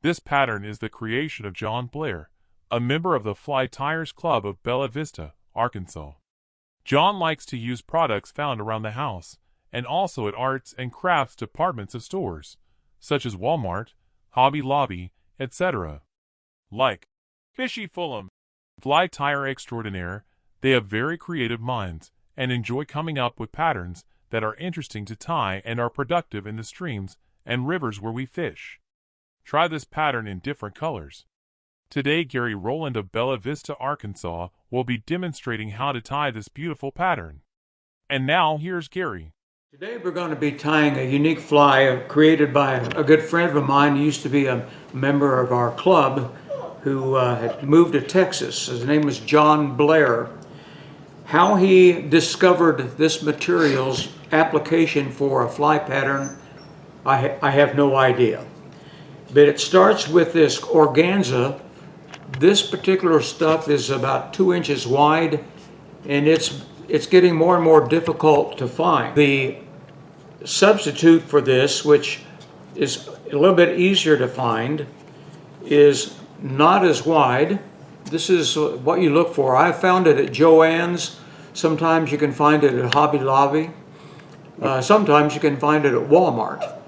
This pattern is the creation of John Blair, a member of the Fly Tyers Club of Bella Vista, Arkansas. John likes to use products found around the house and also at arts and crafts departments of stores, such as Walmart, Hobby Lobby, etc. Like Fishy Fulham, Fly Tyer Extraordinaire, they have very creative minds and enjoy coming up with patterns that are interesting to tie and are productive in the streams and rivers where we fish. Try this pattern in different colors. Today, Rowland of Bella Vista, Arkansas, will be demonstrating how to tie this beautiful pattern. And now, here's Gary. Today we're going to be tying a unique fly created by a good friend of mine who used to be a member of our club who had moved to Texas. His name was John Blair. How he discovered this material's application for a fly pattern, I have no idea. But it starts with this organza. This particular stuff is about 2 inches wide, and it's getting more and more difficult to find. The substitute for this, which is a little bit easier to find, is not as wide. This is what you look for. I found it at Joann's. Sometimes you can find it at Hobby Lobby. Sometimes you can find it at Walmart.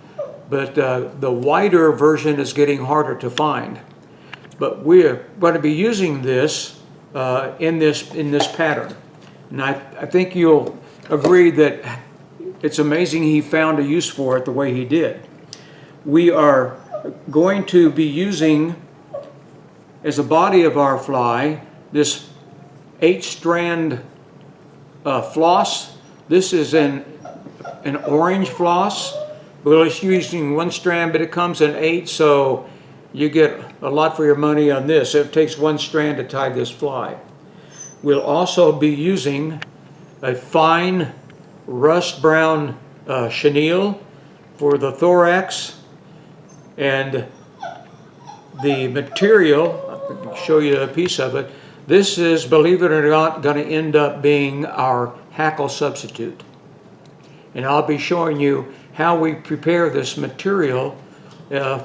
But the wider version is getting harder to find. But we're going to be using this in this pattern. And I think you'll agree that it's amazing he found a use for it the way he did. We are going to be using, as a body of our fly, this 8-strand floss. This is an orange floss. We're just using 1 strand, but it comes in 8, so you get a lot for your money on this. It takes 1 strand to tie this fly. We'll also be using a fine rust brown chenille for the thorax, and the material, I'll show you a piece of it. This is, believe it or not, going to end up being our hackle substitute. And I'll be showing you how we prepare this material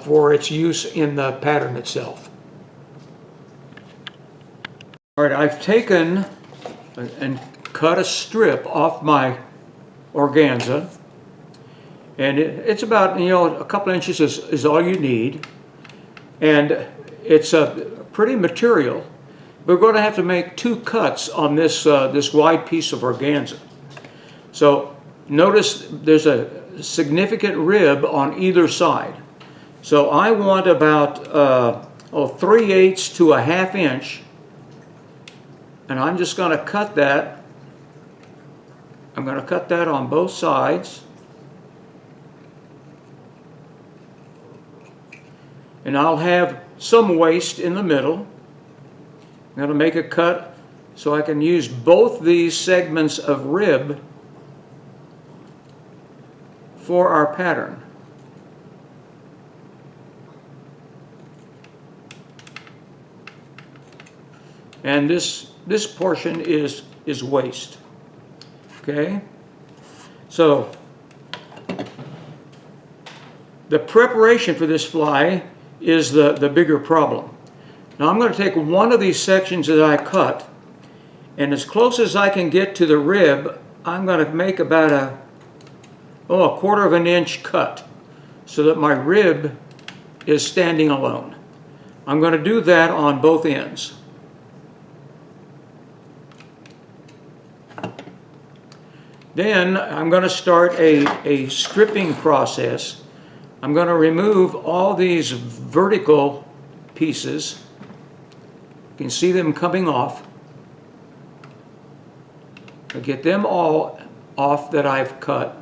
for its use in the pattern itself. All right, I've taken and cut a strip off my organza, and it's about, a couple inches is all you need, and it's a pretty material. We're going to have to make 2 cuts on this this wide piece of organza. So notice there's a significant rib on either side. So I want about 3/8 to a 1/2 inch, and I'm just going to cut that. I'm going to cut that on both sides. And I'll have some waste in the middle. I'm going to make a cut so I can use both these segments of rib for our pattern. And this portion is waste. Okay? So the preparation for this fly is the bigger problem. Now I'm going to take one of these sections that I cut, and as close as I can get to the rib, I'm going to make about a 1/4 of an inch cut so that my rib is standing alone. I'm going to do that on both ends. Then I'm going to start a stripping process. I'm going to remove all these vertical pieces. You can see them coming off. I get them all off that I've cut.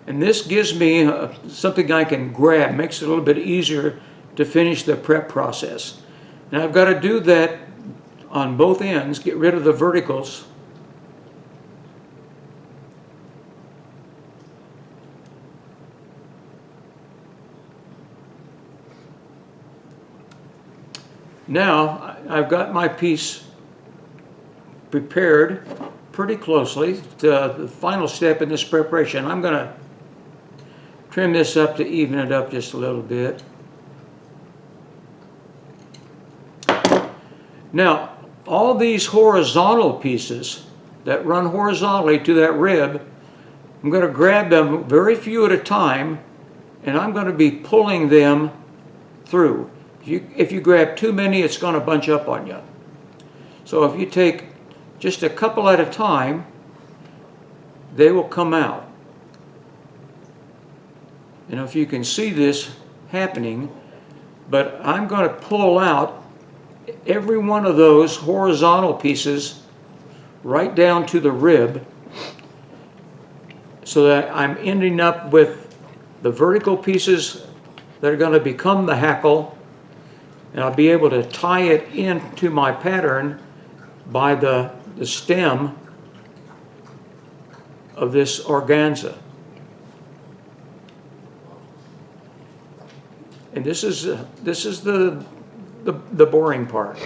And this gives me something I can grab, makes it a little bit easier to finish the prep process. And I've got to do that on both ends, get rid of the verticals. Now I've got my piece prepared pretty closely to the final step in this preparation. I'm going to trim this up to even it up just a little bit. Now, all these horizontal pieces that run horizontally to that rib, I'm going to grab them very few at a time, and I'm going to be pulling them through. If you grab too many, it's going to bunch up on you. So if you take just a couple at a time, they will come out. And if you can see this happening, but I'm going to pull out every one of those horizontal pieces right down to the rib, so that I'm ending up with the vertical pieces that are going to become the hackle, and I'll be able to tie it into my pattern by the stem of this organza. And this is the boring part.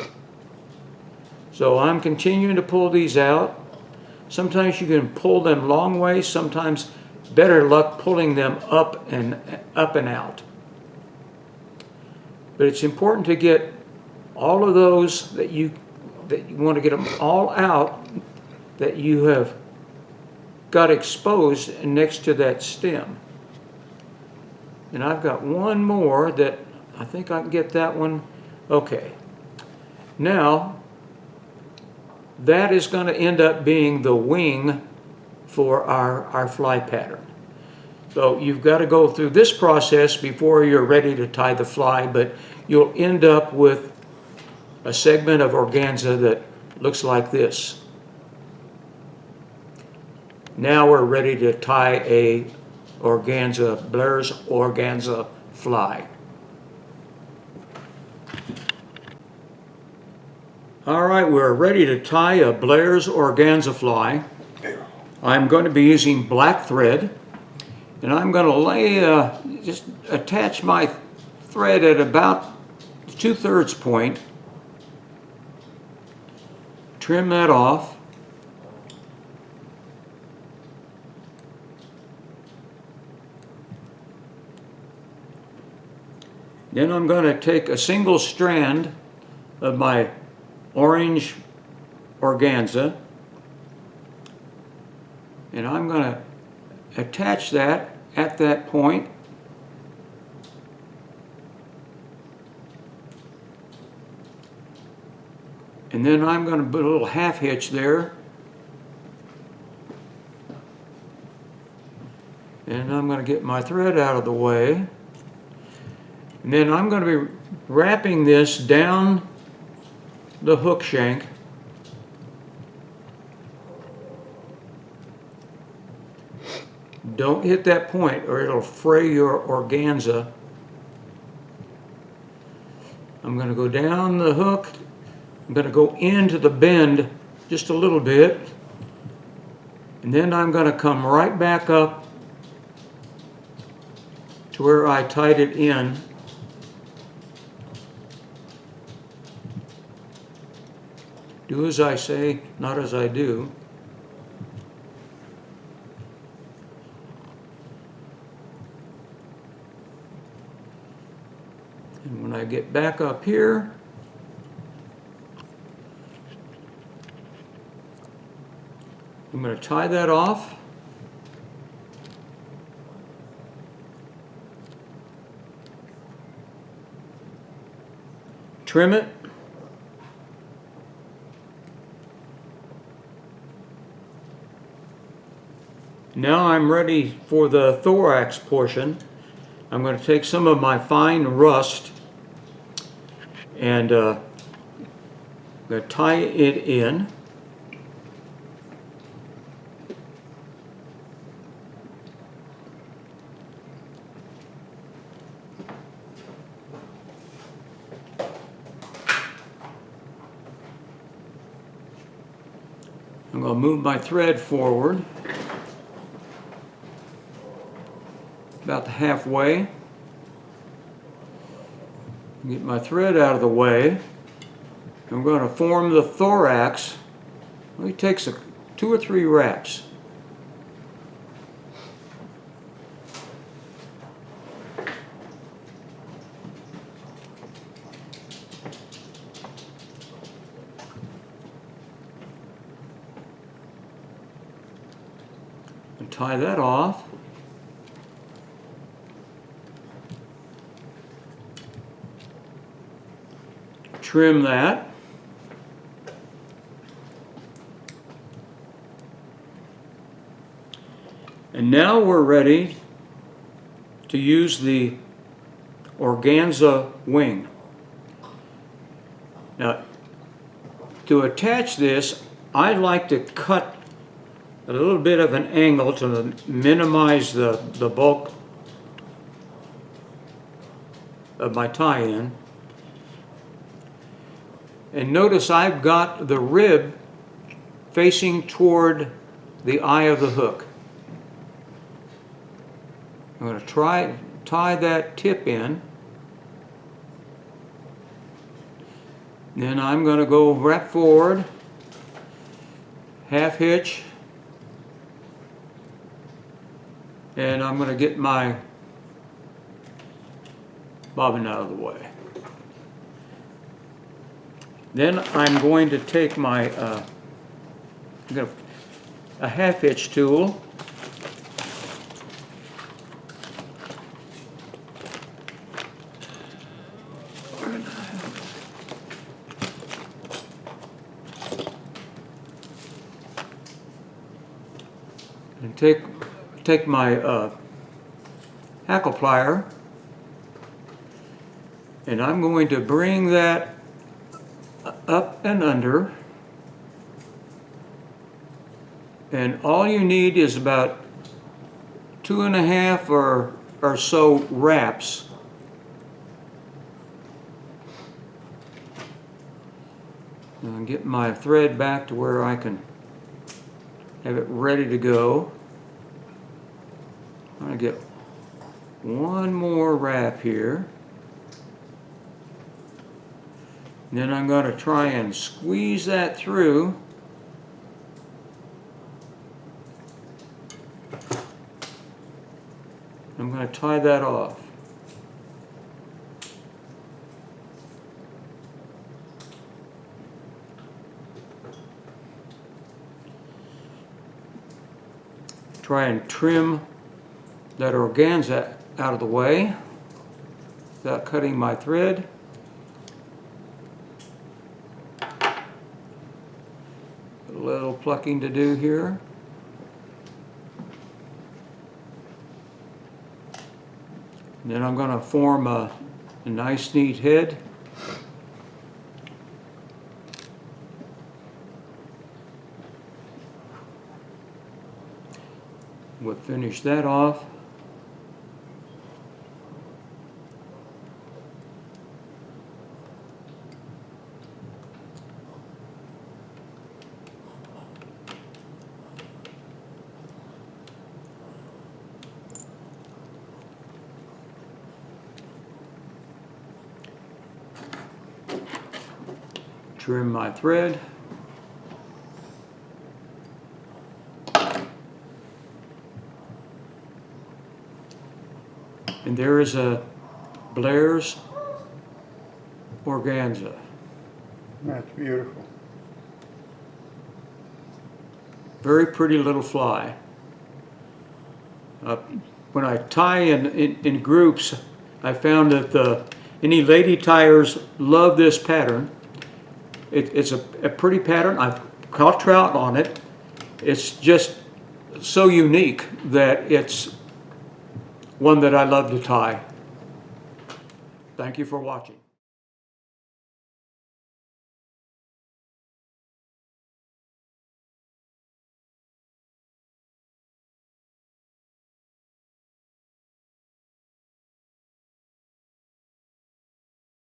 So I'm continuing to pull these out. Sometimes you can pull them long ways, sometimes better luck pulling them up and out. But it's important to get all of those that you want to get them all out that you have got exposed next to that stem. And I've got one more that I think I can get that one. Okay. Now, that is going to end up being the wing for our fly pattern. So you've got to go through this process before you're ready to tie the fly, but you'll end up with a segment of organza that looks like this. Now we're ready to tie a organza, Blair's Organza fly. All right, we're ready to tie a Blair's Organza fly. I'm going to be using black thread, and I'm going to lay, just attach my thread at about 2/3 point. Trim that off. Then I'm going to take a single strand of my orange organza, and I'm going to attach that at that point. And then I'm going to put a little half hitch there. And I'm going to get my thread out of the way. And then I'm going to be wrapping this down the hook shank. Don't hit that point or it'll fray your organza. I'm going to go down the hook. I'm going to go into the bend just a little bit. And then I'm going to come right back up to where I tied it in. Do as I say, not as I do. And when I get back up here, I'm going to tie that off. Trim it. Now I'm ready for the thorax portion. I'm going to take some of my fine rust and I'm going to tie it in. I'm going to move my thread forward about halfway. Get my thread out of the way. I'm going to form the thorax. It takes 2 or 3 wraps. And tie that off. Trim that. And now we're ready to use the organza wing. Now, to attach this, I like to cut a little bit of an angle to minimize the bulk of my tie-in. And notice I've got the rib facing toward the eye of the hook. I'm going to tie that tip in. Then I'm going to go wrap forward, half hitch, and I'm going to get my bobbin out of the way. Then I'm going to take my a half hitch tool, and take my hackle plier, and I'm going to bring that up and under, and all you need is about 2.5 or so wraps. And get my thread back to where I can have it ready to go. I'm going to get one more wrap here. And then I'm going to try and squeeze that through. I'm going to tie that off. Try and trim that organza out of the way without cutting my thread. A little plucking to do here. And then I'm going to form a nice neat head. We'll finish that off. Trim my thread. And there is a Blair's Organza. That's beautiful. Very pretty little fly. When I tie in groups, I found that any lady tiers love this pattern. It's a pretty pattern. I've caught trout on it. It's just so unique that it's one that I love to tie. Thank you for watching.